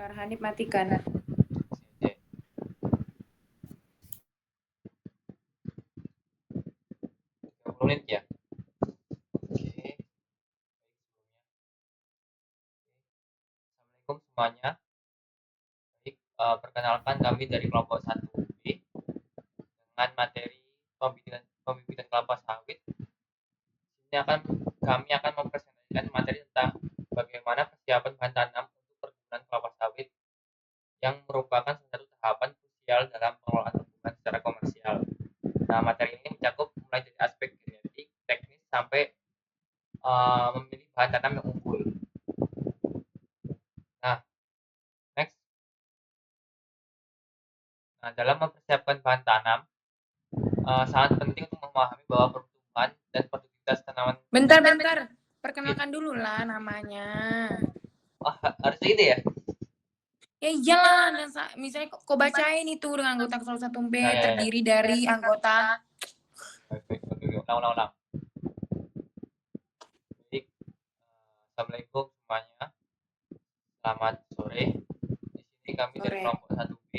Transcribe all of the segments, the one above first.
Kak Hanif matikan. Oke, 30 menit ya. Oke. Assalamualaikum semuanya. Baik, perkenalkan kami dari kelompok 1B dengan materi pembibitan kelapa sawit. Ini kami akan mempresentasikan materi tentang bagaimana persiapan bahan tanam untuk perkebunan kelapa sawit yang merupakan salah satu tahapan krusial dalam pengelolaan perkebunan secara komersial. Nah, materi ini mencakup mulai dari aspek genetik, teknis sampai memilih bahan tanam yang unggul. Nah, next. Nah, dalam mempersiapkan bahan tanam, sangat penting untuk memahami bahwa pertumbuhan dan produktivitas tanaman. Bentar. Perkenalkan dulu lah namanya. Oh, harus gitu ya? Ya iyalah, misalnya kok bacain itu dengan anggota 1B Ya, ya, ya. terdiri dari anggota. Oke, ulang. Baik, assalamualaikum semuanya. Selamat sore. Di sini kami dari Sore. kelompok 1B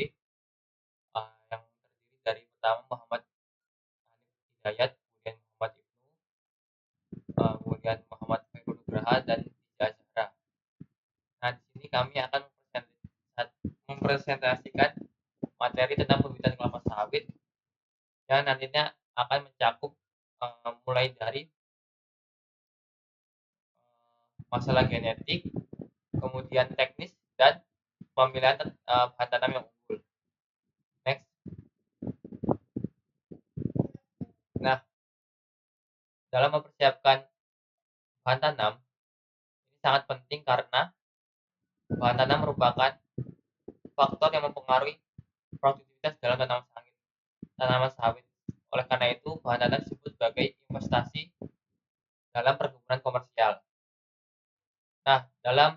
yang terdiri dari pertama Muhammad Hanif Hidayat, kemudian Muhammad Ibnu, kemudian Muhammad Khairul Nugraha dan Dija Zahra. Nah, di sini kami akan mempresentasikan materi tentang pembibitan kelapa sawit yang nantinya akan mencakup mulai dari masalah genetik, kemudian teknis dan pemilihan bahan tanam yang unggul. Next. Nah, dalam mempersiapkan bahan tanam ini sangat penting karena bahan tanam merupakan faktor yang mempengaruhi produktivitas dalam tanaman sawit. Oleh karena itu, bahan tanam disebut sebagai investasi dalam perkebunan komersial. Nah, dalam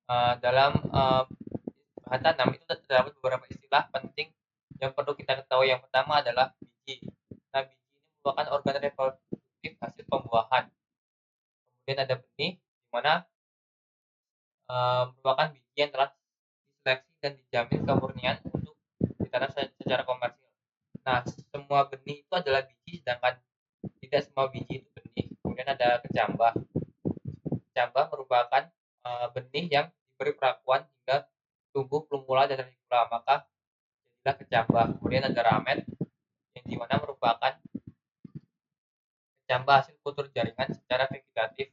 bahan tanam itu terdapat beberapa istilah penting yang perlu kita ketahui. Yang pertama adalah biji. Nah, biji ini merupakan organ reproduktif hasil pembuahan. Kemudian ada benih, di mana merupakan biji yang telah diseleksi dan dijamin kemurnian untuk ditanam secara komersil. Nah, semua benih itu adalah biji, sedangkan tidak semua biji itu benih. Kemudian ada kecambah. Kecambah merupakan benih yang diberi perakuan hingga tumbuh plumula dan reticula, maka jadilah kecambah. Kemudian ada ramet, yang dimana merupakan kecambah hasil kultur jaringan secara vegetatif.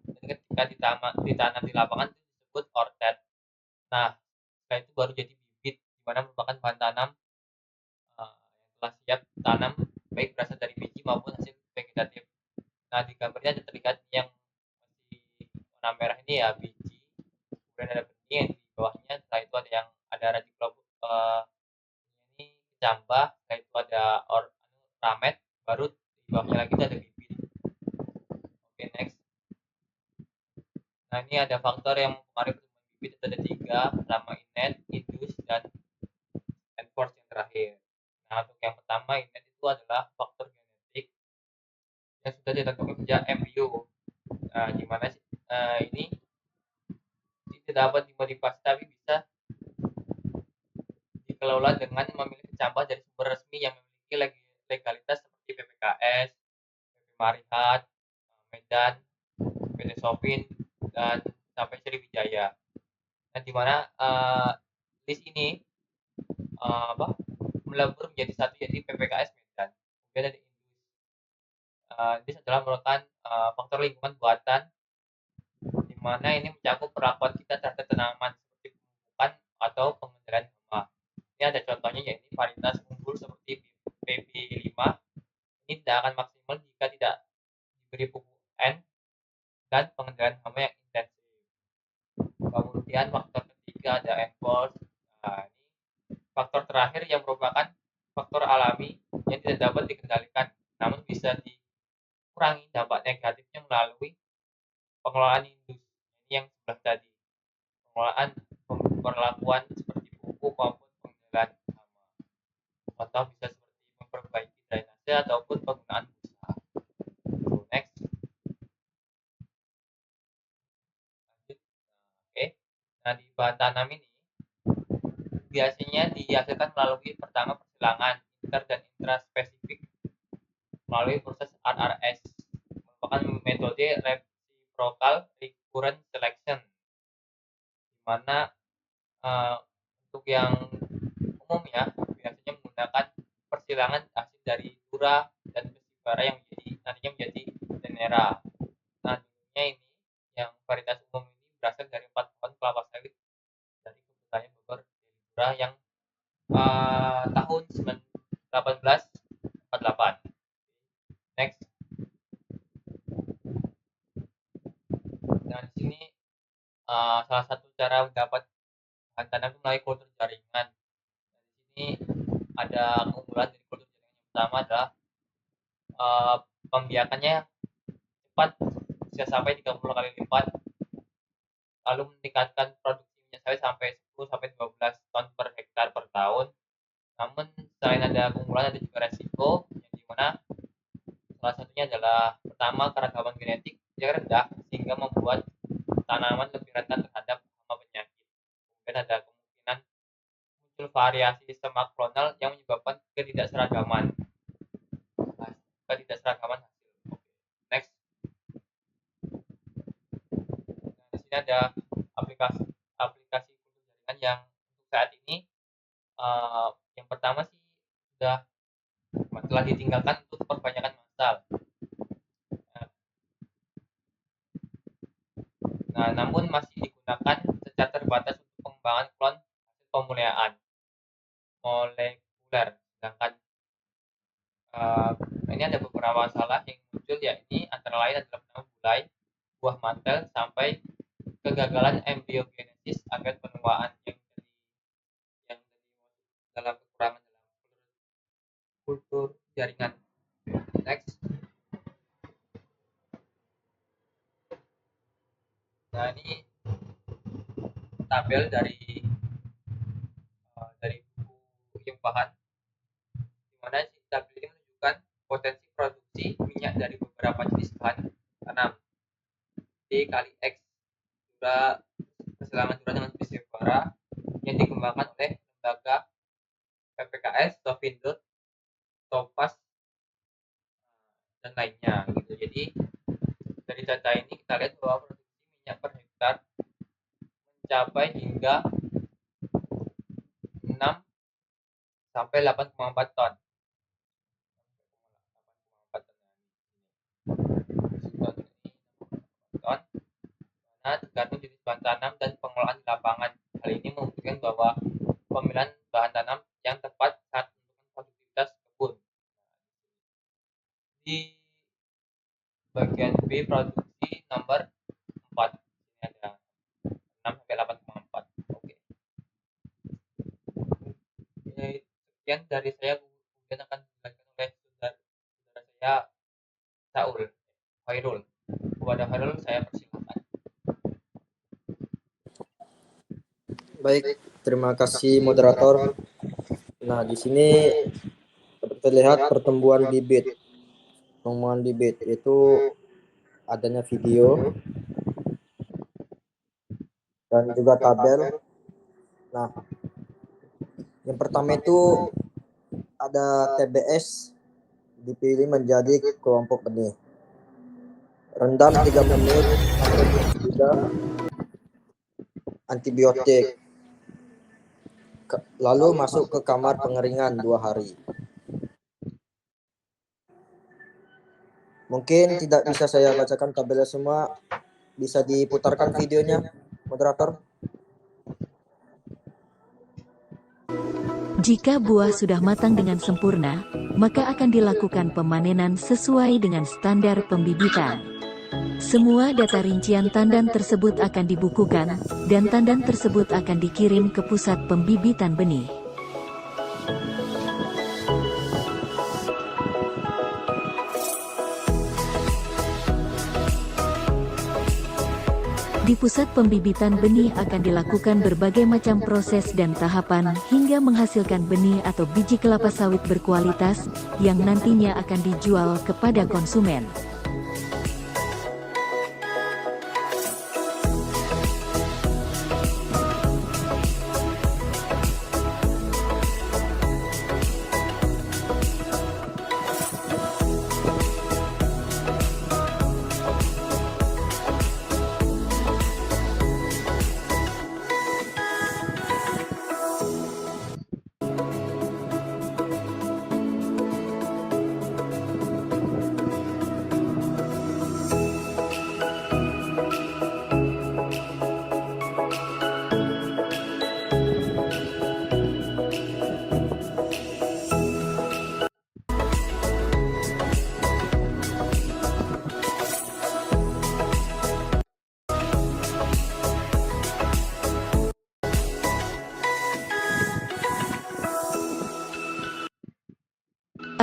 Dan ketika ditanam di lapangan itu disebut orted. Nah, setelah itu baru jadi bibit, di mana merupakan bahan tanam yang telah siap tanam, baik berasal dari biji maupun hasil vegetatif. Nah, di gambarnya ada terlihat yang masih warna merah ini ya biji, kemudian ada benih yang di bawahnya, setelah itu ada yang ada radiklopus ini kecambah, setelah itu ada ramet, baru di bawahnya lagi itu ada bibit. Oke, next. Nah, ini ada faktor yang mempengaruhi pertumbuhan bibit, itu ada 3, pertama inet, indus, dan enforce yang terakhir. Nah, untuk yang pertama inet itu adalah faktor genetik yang sudah ditentukan sejak embryo. Nah, gimana sih ini tidak dapat dimodifikasi tapi bisa dikelola dengan memilih kecambah dari sumber resmi yang memiliki legalitas seperti PPKS, PP Marihat, Medan, PT Sopin, dan sampai Sriwijaya. Nah, di mana list ini melebur menjadi satu, yaitu PPKS Medan. Kemudian ada Indus adalah merupakan faktor lingkungan buatan, di mana ini mencakup perlakuan kita terhadap tanaman seperti pemupukan atau pengendalian hama. Ini ada contohnya, yaitu varietas unggul seperti PP5 ini tidak akan maksimal jika tidak diberi pupuk N dan pengendalian hama yang intensif. Kemudian faktor ketiga ada enforce. Nah, ini faktor terakhir yang merupakan faktor alami yang tidak dapat dikendalikan, namun bisa dikurangi dampak negatifnya melalui pengelolaan industri. Ini yang sebelah tadi, pengelolaan perlakuan seperti pupuk maupun pengendalian hama. Contoh bisa seperti memperbaiki drainase ataupun penggunaan busa. Next, lanjut. bahan tanam ini biasanya dihasilkan melalui pertama persilangan inter dan intraspesifik melalui proses RRS, merupakan metode reciprocal recurrent selection, di mana untuk yang umum ya biasanya menggunakan persilangan hasil dari dura dan vesivara yang nantinya menjadi tenera. Nah, dulunya ini yang varietas umum ini berasal dari 4 pohon kelapa sawit dari kebun Bogor dura yang tahun 1848. Next. Nah, di sini salah satu cara mendapat bahan tanam itu melalui kultur jaringan. Di sini ada keunggulan dari kultur jaringan. Yang pertama adalah pembiakannya cepat, bisa sampai 30 kali lipat, lalu meningkatkan produksi minyak sawit sampai 10 sampai 12 ton per hektar per tahun. Namun selain ada keunggulan, ada juga resiko, yang dimana salah satunya adalah pertama keragaman genetik yang rendah sehingga membuat tanaman lebih rentan terhadap hama penyakit. Kemudian ada kemungkinan muncul variasi semak klonal yang menyebabkan ketidakseragaman hasil. Next. Nah, di sini ada aplikasi kultur jaringan yang untuk saat ini yang pertama sih sudah telah ditinggalkan untuk perbanyakan massal. Nah, namun masih digunakan secara terbatas untuk pengembangan klon hasil pemuliaan molekuler. Sedangkan ini ada beberapa masalah yang muncul, yakni antara lain adalah penambahan bulai, buah mantel, sampai kegagalan embryogenesis akibat penuaan yang dalam kekurangan dalam kultur jaringan. Next. Nah, ini tabel dari buku yang bahan, di mana tabel ini menunjukkan potensi produksi minyak dari beberapa jenis bahan tanam. D kali X dura persilangan dura dengan vesivara yang dikembangkan oleh lembaga PPKS, Sofindo, Topaz, dan lainnya gitu. Jadi dari data ini kita lihat bahwa produksi minyak per hektar mencapai hingga 6 sampai 8,4 ton. Nah, tergantung jenis bahan tanam dan pengolahan di lapangan. Hal ini membuktikan bahwa pemilihan bahan tanam yang tepat saat menentukan produktivitas kebun. Di bagian B, produksi nomor 4. Ini ada 6 sampai 8,4. Oke. Sekian dari saya, kemudian akan dilanjutkan oleh saudara saya Saul Khairul. Kepada Khairul saya persilakan. Baik, terima kasih moderator. Nah, di sini terlihat pertumbuhan bibit. Pertumbuhan bibit itu adanya video dan juga tabel. Nah, yang pertama itu ada TBS dipilih menjadi kelompok benih. Rendam 3 menit juga antibiotik. Lalu masuk ke kamar pengeringan 2 hari. Mungkin tidak bisa saya bacakan tabelnya semua. Bisa diputarkan videonya, moderator? Jika buah sudah matang dengan sempurna, maka akan dilakukan pemanenan sesuai dengan standar pembibitan. Semua data rincian tandan tersebut akan dibukukan, dan tandan tersebut akan dikirim ke pusat pembibitan benih. Di pusat pembibitan benih akan dilakukan berbagai macam proses dan tahapan hingga menghasilkan benih atau biji kelapa sawit berkualitas yang nantinya akan dijual kepada konsumen.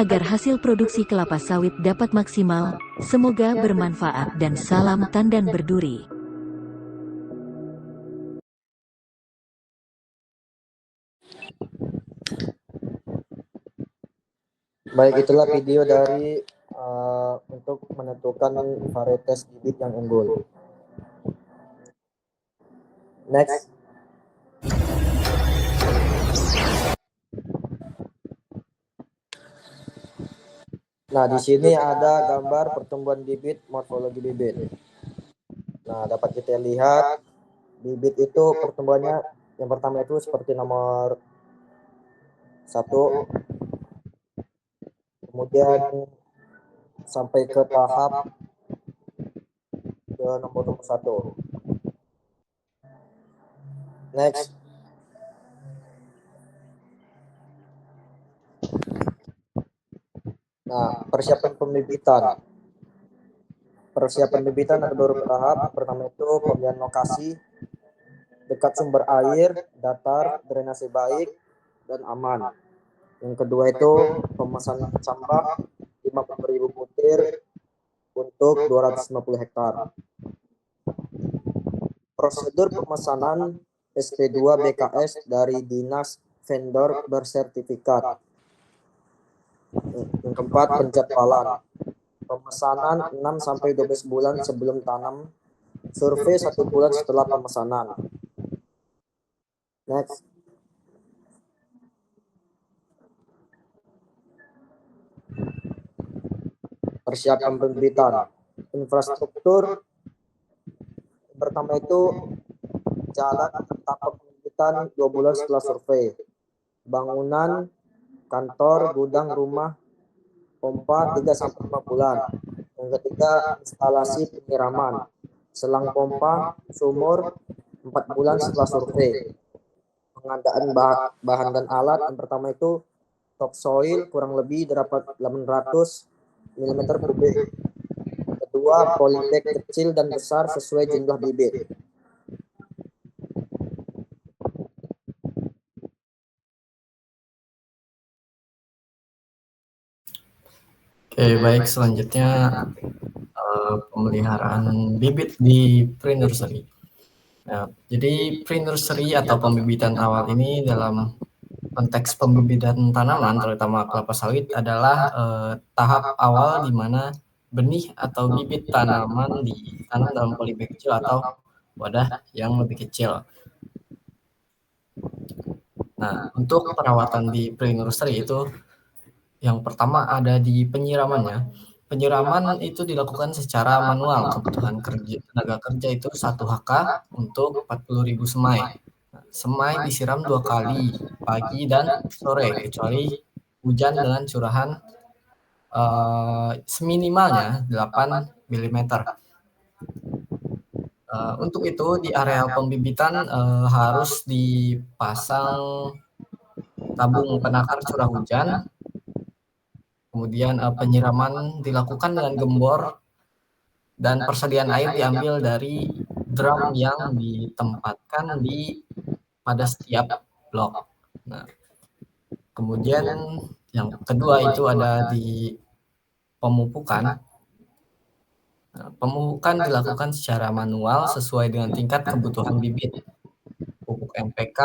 agar hasil produksi kelapa sawit dapat maksimal. Semoga bermanfaat dan salam tandan berduri. Baik, itulah video dari untuk menentukan varietas bibit yang unggul. Next. Nah, di sini ada gambar pertumbuhan bibit, morfologi bibit. Nah, dapat kita lihat bibit itu pertumbuhannya yang pertama itu seperti nomor 1, kemudian sampai ke tahap ke nomor 1. Next. Nah, persiapan pembibitan. Persiapan pembibitan ada beberapa tahap. Pertama itu pemilihan lokasi dekat sumber air, datar, drainase baik, dan aman. Yang kedua itu pemesanan sampah 50.000 butir untuk 250 hektar. Prosedur pemesanan SP2 BKS dari Dinas Vendor Bersertifikat. Yang keempat, penjadwalan. Pemesanan 6-12 bulan sebelum tanam. Survei 1 bulan setelah pemesanan. Next. Persiapan pembibitan. Infrastruktur. Pertama itu jalan tapak pembibitan 2 bulan setelah survei. Bangunan, kantor, gudang, rumah, pompa 3-5 bulan. Yang ketiga, instalasi penyiraman. Selang pompa, sumur 4 bulan setelah survei. Pengadaan bahan dan alat yang pertama itu topsoil kurang lebih 800 mm kubik. Kedua, polybag kecil dan besar sesuai jumlah bibit. Oke, baik, selanjutnya pemeliharaan bibit di pre-nursery. Nah, jadi pre-nursery atau pembibitan awal ini dalam konteks pembibitan tanaman, terutama kelapa sawit, adalah tahap awal di mana benih atau bibit tanaman ditanam dalam polybag kecil atau wadah yang lebih kecil. Nah, untuk perawatan di pre-nursery itu yang pertama ada di penyiramannya. Penyiraman itu dilakukan secara manual. Kebutuhan tenaga kerja itu 1 HK untuk 40.000 semai. Semai disiram 2 kali, pagi dan sore, kecuali hujan dengan curahan seminimalnya 8 mm. Untuk itu di area pembibitan harus dipasang tabung penakar curah hujan. Kemudian penyiraman dilakukan dengan gembor dan persediaan air diambil dari drum yang ditempatkan pada setiap blok. Nah, kemudian yang kedua itu ada di pemupukan. Nah, pemupukan dilakukan secara manual sesuai dengan tingkat kebutuhan bibit. Pupuk NPK,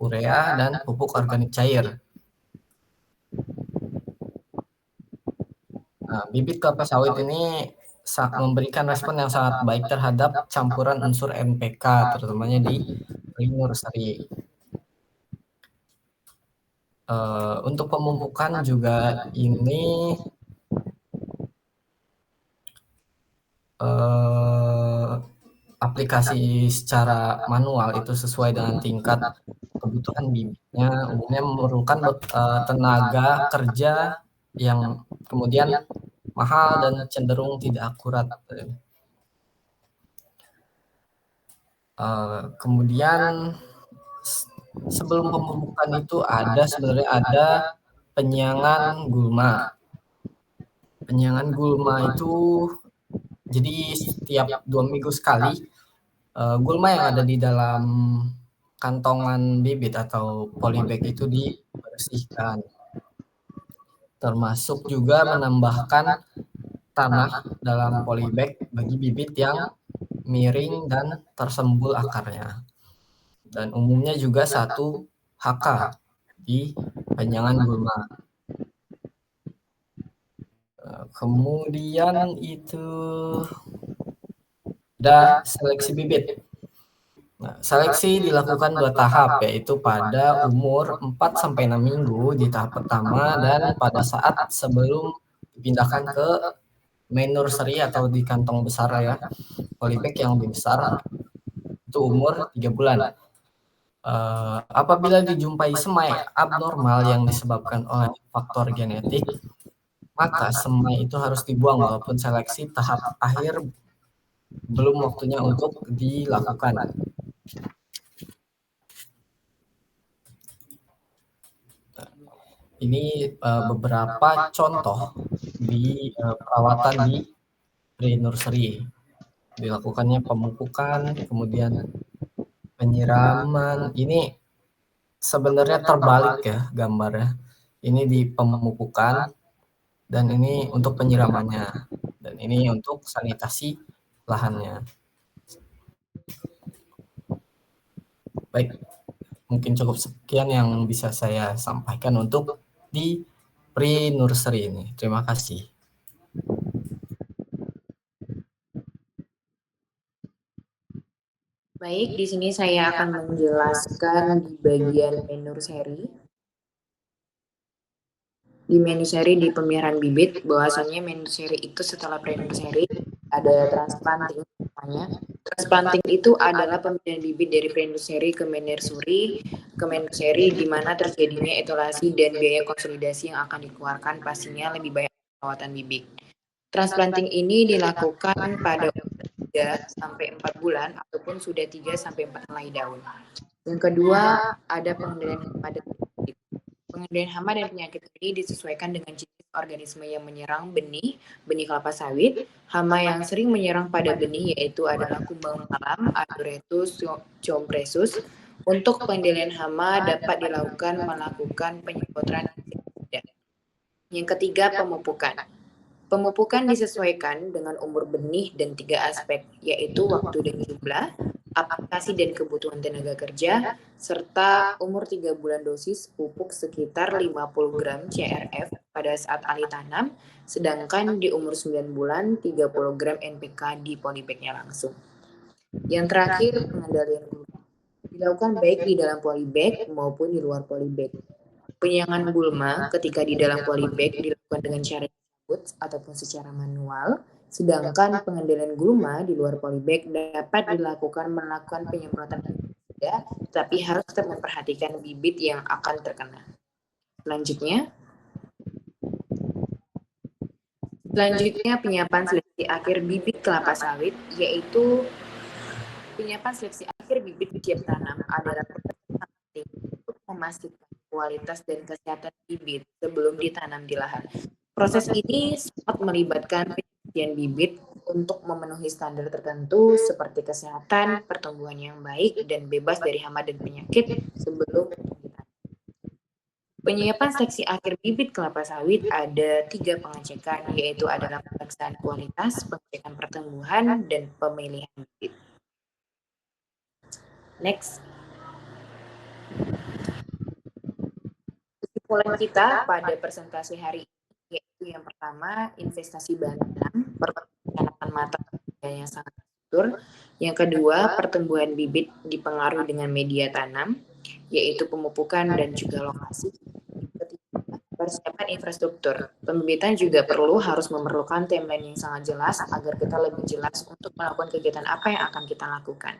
urea, dan pupuk organik cair. Nah, bibit kelapa sawit ini memberikan respon yang sangat baik terhadap campuran unsur NPK, terutamanya di pre-nursery. Untuk pemupukan juga ini aplikasi secara manual itu sesuai dengan tingkat kebutuhan bibitnya, umumnya memerlukan tenaga kerja yang kemudian mahal dan cenderung tidak akurat. Kemudian sebelum pemupukan itu sebenarnya ada penyiangan gulma. Penyiangan gulma itu jadi setiap 2 minggu sekali gulma yang ada di dalam kantongan bibit atau polybag itu dibersihkan. termasuk juga menambahkan tanah dalam polybag bagi bibit yang miring dan tersembul akarnya. Dan umumnya juga 1 HK di panjangan gulma. Kemudian itu ada seleksi bibit. Nah, seleksi dilakukan 2 tahap, yaitu pada umur 4 sampai 6 minggu di tahap pertama dan pada saat sebelum dipindahkan ke main nursery atau di kantong besar ya, polybag yang lebih besar, itu umur 3 bulan. Apabila dijumpai semai abnormal yang disebabkan oleh faktor genetik, maka semai itu harus dibuang walaupun seleksi tahap akhir belum waktunya untuk dilakukan. Ini beberapa contoh di perawatan di pre-nursery. Dilakukannya pemupukan, kemudian penyiraman. Ini sebenarnya terbalik ya gambarnya. Ini di pemupukan dan ini untuk penyiramannya. Dan ini untuk sanitasi lahannya. Baik, mungkin cukup sekian yang bisa saya sampaikan untuk di pre-nursery ini. Terima kasih. Baik, di sini saya akan menjelaskan di bagian menu seri. Di menu seri di pemeliharaan bibit, bahwasannya menu seri itu setelah pre-nursery ada transplanting namanya. Transplanting itu adalah pemilihan bibit dari pre-nursery ke nursery di mana terjadinya etalasi dan biaya konsolidasi yang akan dikeluarkan pastinya lebih banyak perawatan bibit. Transplanting ini dilakukan pada 3 sampai 4 bulan ataupun sudah 3 sampai 4 helai daun. Yang kedua, ada pengendalian hama dan penyakit. Pengendalian hama dan penyakit ini disesuaikan dengan jenis organisme yang menyerang benih kelapa sawit. Hama yang sering menyerang pada benih yaitu adalah kumbang malam, Aduretus compressus. Untuk pengendalian hama dapat dilakukan melakukan penyemprotan insektisida. Yang ketiga, pemupukan. Pemupukan disesuaikan dengan umur benih dan 3 aspek, yaitu waktu dan jumlah, aplikasi dan kebutuhan tenaga kerja, serta umur 3 bulan dosis pupuk sekitar 50 gram CRF pada saat alih tanam, sedangkan di umur 9 bulan 30 gram NPK di polybagnya langsung. Yang terakhir, pengendalian gulma. Dilakukan baik di dalam polybag maupun di luar polybag. Penyiangan gulma ketika di dalam polybag dilakukan dengan cara ataupun secara manual, sedangkan pengendalian gulma di luar polybag dapat dilakukan melakukan penyemprotan pestisida, tapi harus tetap memperhatikan bibit yang akan terkena. Selanjutnya penyiapan seleksi akhir bibit kelapa sawit, yaitu penyiapan seleksi akhir bibit siap tanam adalah penting untuk memastikan kualitas dan kesehatan bibit sebelum ditanam di lahan. Proses ini sangat melibatkan penelitian bibit untuk memenuhi standar tertentu seperti kesehatan, pertumbuhan yang baik, dan bebas dari hama dan penyakit sebelum ditanam. Penyiapan seleksi akhir bibit kelapa sawit ada 3 pengecekan, yaitu adalah pemeriksaan kualitas, pengecekan pertumbuhan, dan pemilihan bibit. Next. Kesimpulan kita pada presentasi hari ini yaitu yang pertama, investasi bahan tanam, perencanaan matang yang sangat struktur. Yang kedua, pertumbuhan bibit dipengaruhi dengan media tanam, yaitu pemupukan dan juga lokasi. Ketiga, persiapan infrastruktur. Pembibitan juga harus memerlukan timeline yang sangat jelas agar kita lebih jelas untuk melakukan kegiatan apa yang akan kita lakukan.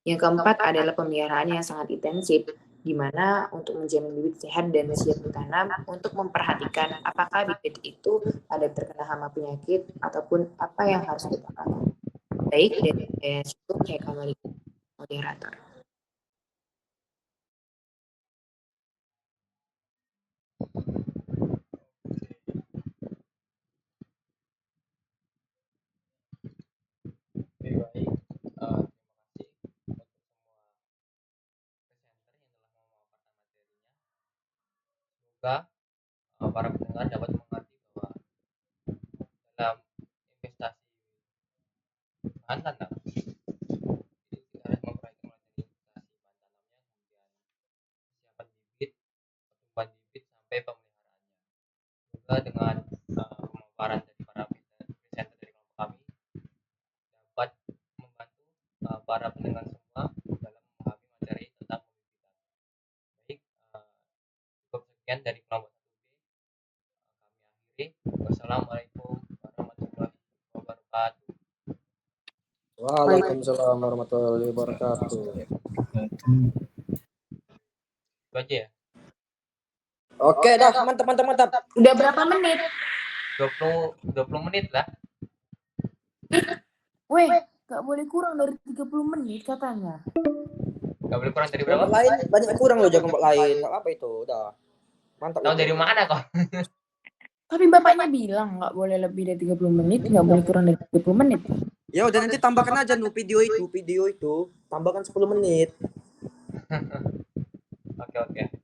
Yang keempat adalah pemeliharaan yang sangat intensif, di mana untuk menjamin bibit sehat dan siap ditanam untuk memperhatikan apakah bibit itu ada terkena hama penyakit ataupun apa yang harus kita lakukan. Baik, dari saya cukup, saya kembali moderator. Oke, baik. Terima kasih untuk semua presenter yang telah memaparkan materinya. Semoga para pendengar dapat mengerti bahwa dalam investasi bahan tanam itu kita harus memperhatikan mulai dari investasi bahan tanamnya, kemudian kesiapan bibit, pertumbuhan bibit sampai pemeliharaannya. Juga dengan pemaparan dari para presenter dari kelompok kami dapat membantu para pendengar semua dalam memahami materi tentang pembibitan. Baik, cukup sekian dari kelompok 1B. Kami akhiri. Wassalamualaikum warahmatullahi wabarakatuh. Waalaikumsalam warahmatullahi wabarakatuh. Itu aja ya. Oke dah, mantap. Udah berapa menit? 20 menit lah. Weh, gak boleh kurang dari 30 menit katanya. Gak boleh kurang dari berapa? Kelompok lain banyak kurang loh, kelompok lain. Enggak apa itu, udah. Mantap. Tahu dari mana kok? Tapi bapaknya bilang gak boleh lebih dari 30 menit, gak boleh kurang dari 30 menit. Ya udah, nanti tambahkan aja video itu, tambahkan 10 menit. Oke.